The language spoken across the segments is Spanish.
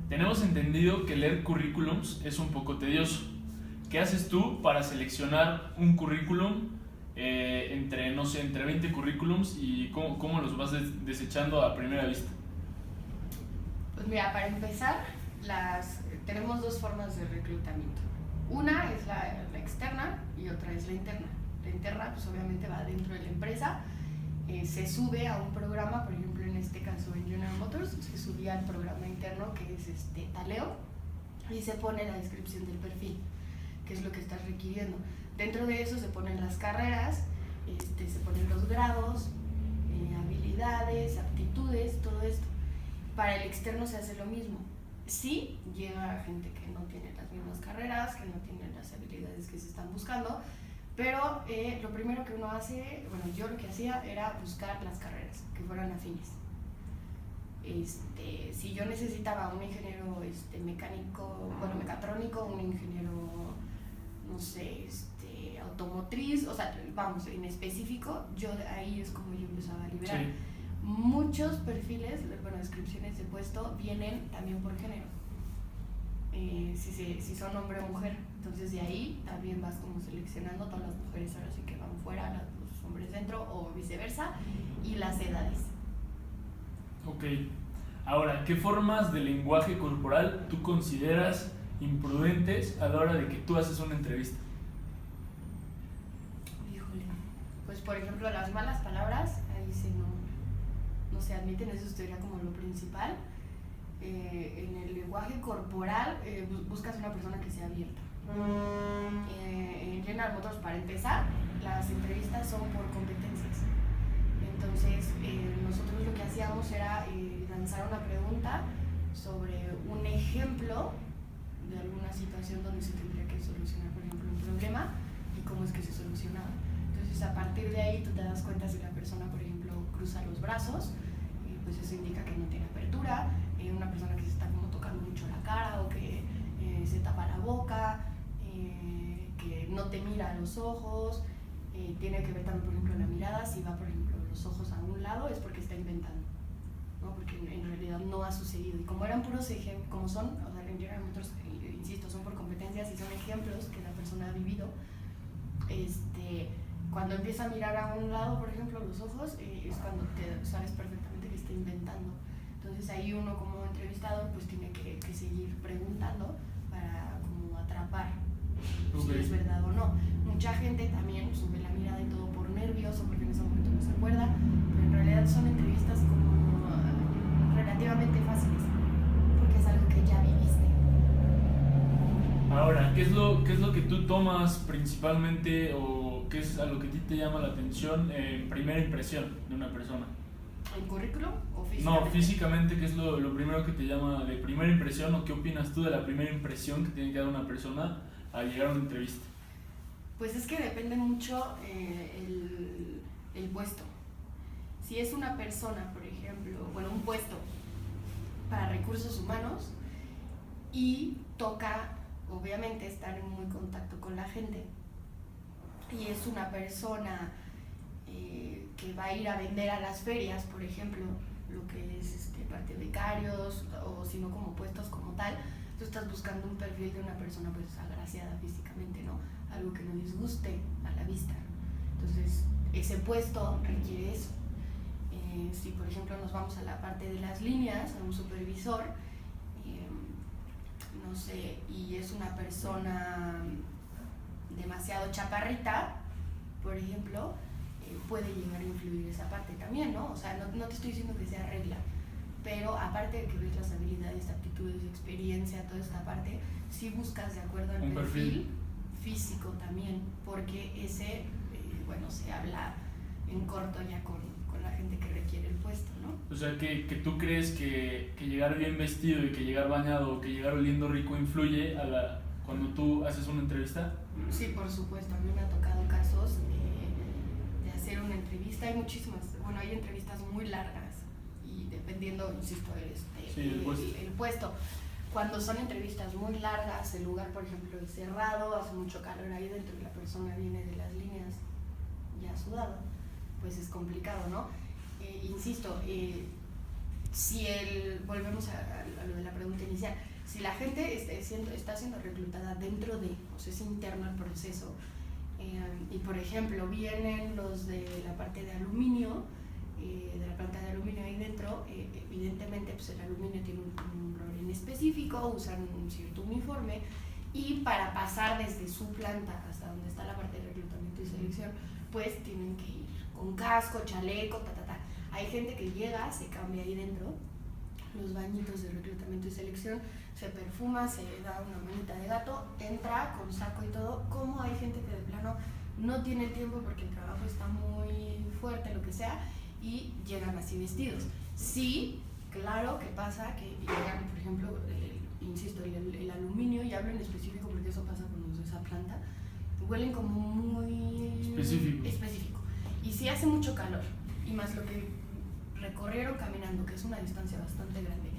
Tenemos entendido que leer currículums es un poco tedioso. ¿Qué haces tú para seleccionar un currículum entre 20 currículums y cómo los vas desechando a primera vista? Pues mira, para empezar, tenemos dos formas de reclutamiento. Una es la externa y otra es la interna. La interna, pues obviamente va dentro de la empresa, se sube a un programa, por ejemplo en este caso en General Motors, se subía al programa interno que es Taleo y se pone la descripción del perfil, que es lo que estás requiriendo. Dentro de eso se ponen las carreras, se ponen los grados, habilidades, aptitudes, todo esto. Para el externo se hace lo mismo. Sí, llega gente que no tiene las mismas carreras, que no tiene las habilidades que se están buscando, pero lo primero que uno hace, bueno, yo lo que hacía era buscar las carreras que fueran afines. Si yo necesitaba un ingeniero mecánico, bueno, mecatrónico, un ingeniero, no sé, automotriz, o sea, vamos, en específico, ahí es como yo empezaba a liberar. Sí. Muchos perfiles, bueno, descripciones de puesto vienen también por género, si son hombre o mujer, entonces de ahí también vas como seleccionando. Todas las mujeres ahora sí que van fuera, los hombres dentro o viceversa, y las edades. Ok, ahora, ¿qué formas de lenguaje corporal tú consideras imprudentes a la hora de que tú haces una entrevista? Híjole, pues por ejemplo las malas palabras, ahí sí no se admiten, eso sería como lo principal. En el lenguaje corporal buscas una persona que sea abierta. En General Motors, para empezar, las entrevistas son por competencias. Entonces nosotros lo que hacíamos era lanzar una pregunta sobre un ejemplo de alguna situación donde se tendría que solucionar, por ejemplo, un problema y cómo es que se solucionaba. Entonces a partir de ahí tú te das cuenta si la persona, por ejemplo, cruza los brazos, pues eso indica que no tiene apertura. Una persona que se está como tocando mucho la cara o que se tapa la boca, que no te mira a los ojos, tiene que ver también, por ejemplo, la mirada. Si va, por ejemplo, los ojos a un lado es porque está inventando, ¿no? Porque en realidad no ha sucedido. Y como eran puros ejemplos, como son, o sea, en General Motors, insisto, son por competencias y son ejemplos que la persona ha vivido, cuando empieza a mirar a un lado, por ejemplo, los ojos, es cuando te sabes perfectamente que está inventando. Entonces ahí uno como entrevistador pues tiene que seguir preguntando para como atrapar si es verdad o no. Mucha gente también sube la mirada y todo por nervios o porque en ese momento no se acuerda, pero en realidad son entrevistas como relativamente fáciles, porque es algo que ya viviste. Ahora, ¿qué es lo que tú tomas principalmente o qué es a lo que a ti te llama la atención en primera impresión de una persona? ¿En currículum o físicamente? No, físicamente, ¿qué es lo primero que te llama de primera impresión o qué opinas tú de la primera impresión que tiene que dar una persona al llegar a una entrevista? Pues es que depende mucho el puesto. Si es una persona, por ejemplo, bueno, un puesto para recursos humanos y toca, obviamente, estar en muy contacto con la gente y es una persona que va a ir a vender a las ferias, por ejemplo, lo que es parte de becarios o si no como puestos como tal, tú estás buscando un perfil de una persona pues agraciada físicamente, ¿no? Algo que no disguste a la vista. Entonces, ese puesto requiere eso. Si por ejemplo nos vamos a la parte de las líneas, a un supervisor, no sé, y es una persona demasiado chaparrita, por ejemplo, puede llegar a influir esa parte también, ¿no? O sea, no te estoy diciendo que sea regla, pero aparte de que ves las habilidades, aptitudes, experiencia, toda esta parte, sí buscas de acuerdo al perfil físico también, porque ese, bueno, se habla en corto ya con la gente que requiere el puesto, ¿no? O sea, que tú crees que llegar bien vestido y que llegar bañado o que llegar oliendo rico influye cuando tú haces una entrevista. Sí, por supuesto, a mí me ha tocado casos de hacer una entrevista, hay muchísimas, bueno, hay entrevistas muy largas y dependiendo, insisto, el puesto. Cuando son entrevistas muy largas, el lugar, por ejemplo, es cerrado, hace mucho calor ahí dentro y la persona viene de las líneas ya sudada, pues es complicado, ¿no? Insisto, si volvemos a lo de la pregunta inicial, inicial. Si la gente está siendo reclutada dentro de, o sea, es interno el proceso, y por ejemplo vienen los de la parte de aluminio, de la planta de aluminio ahí dentro, evidentemente pues el aluminio tiene un rol en específico, usan un cierto uniforme, y para pasar desde su planta hasta donde está la parte de reclutamiento y selección, pues tienen que ir con casco, chaleco, Hay gente que llega, se cambia ahí dentro, los bañitos de reclutamiento y selección, se perfuma, se da una manita de gato, entra con saco y todo. Como hay gente que de plano no tiene tiempo porque el trabajo está muy fuerte, lo que sea, y llegan así vestidos. Sí, claro que pasa que llegan, por ejemplo, insisto, el aluminio, y hablo en específico porque eso pasa con los de esa planta, huelen como muy específico. Y sí hace mucho calor, y más lo que recorrieron caminando, que es una distancia bastante grande,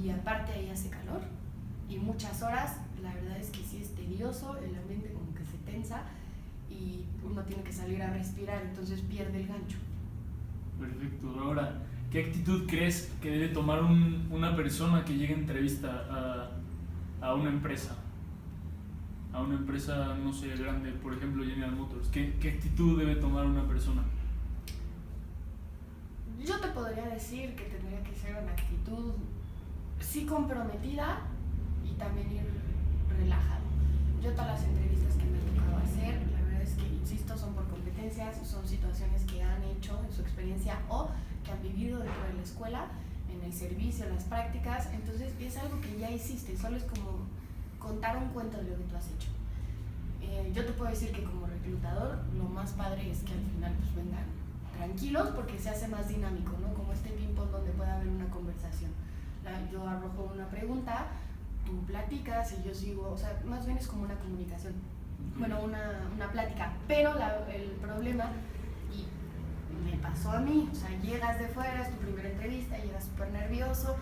y aparte ahí hace calor y muchas horas, la verdad es que sí es tedioso, el ambiente como que se tensa y uno tiene que salir a respirar, entonces pierde el gancho. Perfecto. Ahora, ¿qué actitud crees que debe tomar una persona que llegue a entrevista a una empresa? A una empresa, no sé, grande, por ejemplo General Motors. ¿Qué actitud debe tomar una persona? Yo te podría decir que tendría que ser una actitud sí comprometida y también ir relajado. Yo todas las entrevistas que me he tocado hacer, la verdad es que, insisto, son por competencias, son situaciones que han hecho en su experiencia o que han vivido dentro de la escuela, en el servicio, en las prácticas, entonces es algo que ya hiciste, solo es como contar un cuento de lo que tú has hecho. Yo te puedo decir que como reclutador, lo más padre es que al final pues vengan tranquilos porque se hace más dinámico, ¿no? Como este ping-pong donde puede haber una conversación. Yo arrojo una pregunta, tú platicas y yo sigo, o sea, más bien es como una comunicación, bueno, una plática, pero el problema, y me pasó a mí, o sea, llegas de fuera, es tu primera entrevista, llegas súper nervioso,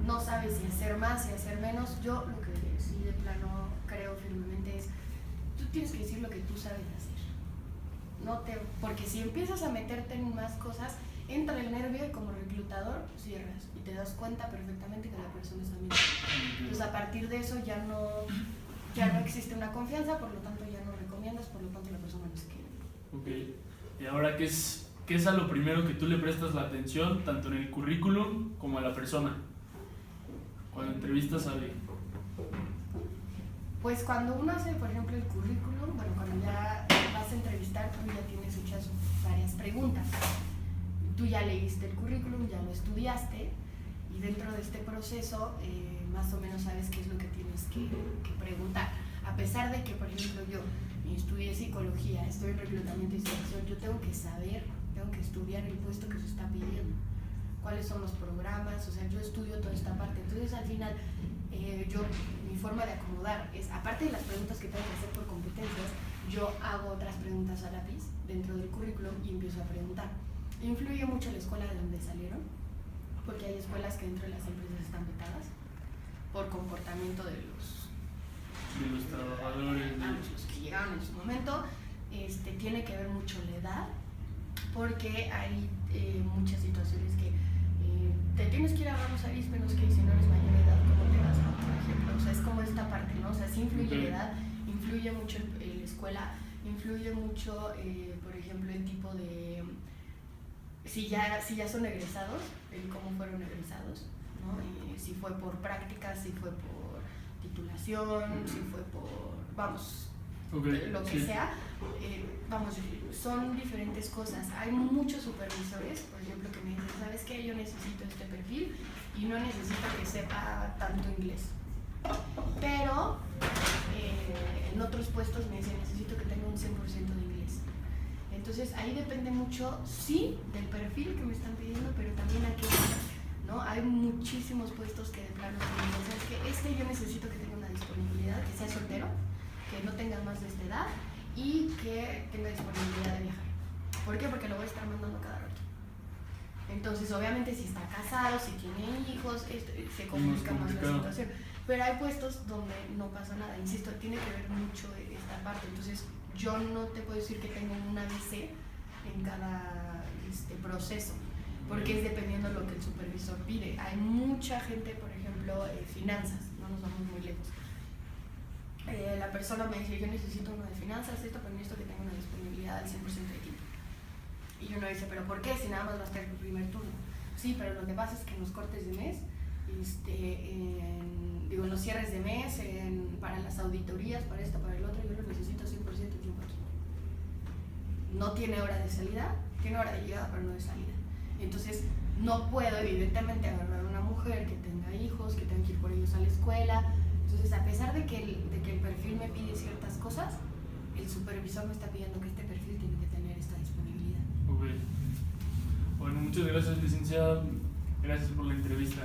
no sabes si hacer más, si hacer menos. Yo lo que sí de plano creo firmemente es, tú tienes que decir lo que tú sabes hacer. Porque si empiezas a meterte en más cosas, entra el nervio y como reclutador cierras y te das cuenta perfectamente que la persona está mintiendo. Entonces a partir de eso ya no existe una confianza, por lo tanto ya no recomiendas, por lo tanto la persona no se quiere. Ok, y ahora ¿qué es a lo primero que tú le prestas la atención, tanto en el currículum como a la persona, cuando entrevistas a alguien? Pues cuando uno hace, por ejemplo, el currículum, bueno, cuando ya vas a entrevistar, tú ya tienes hechas varias preguntas. Tú ya leíste el currículum, ya lo estudiaste, y dentro de este proceso más o menos sabes qué es lo que tienes que preguntar. A pesar de que, por ejemplo, yo estudié psicología, estoy en reclutamiento y selección, yo tengo que estudiar el puesto que se está pidiendo, cuáles son los programas, o sea, yo estudio toda esta parte. Entonces, al final, mi forma de acomodar es, aparte de las preguntas que tengo que hacer por competencias, yo hago otras preguntas a lápiz dentro del currículum y empiezo a preguntar. Influye mucho la escuela de donde salieron, porque hay escuelas que dentro de las empresas están vetadas por comportamiento de los trabajadores, los que llegaron en su momento. Tiene que ver mucho la edad, porque hay muchas situaciones que te tienes que ir a Ramos Arizpe, no es que si no eres mayor de edad, ¿cómo te vas a, por ejemplo? O sea, es como esta parte, ¿no? O sea, sí influye la edad, influye mucho la escuela, influye mucho, por ejemplo, el tipo de... Si ya son egresados, el cómo fueron egresados, ¿no? Si fue por prácticas, si fue por titulación, si fue por, lo que sea, son diferentes cosas. Hay muchos supervisores, por ejemplo, que me dicen, ¿sabes qué? Yo necesito este perfil y no necesito que sepa tanto inglés. Pero en otros puestos me dicen, necesito que tenga un 100% de inglés. Entonces ahí depende mucho, sí, del perfil que me están pidiendo, pero también a qué hora, ¿no? Hay muchísimos puestos que de plano es que yo necesito que tenga una disponibilidad, que sea soltero, que no tenga más de esta edad y que tenga disponibilidad de viajar. ¿Por qué? Porque lo voy a estar mandando cada rato. Entonces, obviamente, si está casado, si tiene hijos, se complica más la situación. Pero hay puestos donde no pasa nada. Insisto, tiene que ver mucho esta parte. Entonces, yo no te puedo decir que tengo un ABC en cada proceso, porque es dependiendo de lo que el supervisor pide. Hay mucha gente, por ejemplo, ejemplo, finanzas, no nos vamos muy lejos. La persona me dice, yo necesito uno de finanzas, esto, pero necesito que tenga una disponibilidad al 100% de tiempo. Y uno dice, ¿pero por qué? Si nada más va a estar el primer turno. Sí, pero lo que pasa es que en los cortes de mes, en los cierres de mes, para las auditorías, para esto, para el otro, yo lo necesito 100% de tiempo aquí. No tiene hora de salida, tiene hora de llegada, pero no de salida. Entonces, no puedo evidentemente agarrar a una mujer que tenga hijos, que tenga que ir por ellos a la escuela. Entonces, a pesar de que el perfil me pide ciertas cosas, el supervisor me está pidiendo que este perfil tiene que tener esta disponibilidad. Ok. Bueno, muchas gracias, licenciada. Gracias por la entrevista.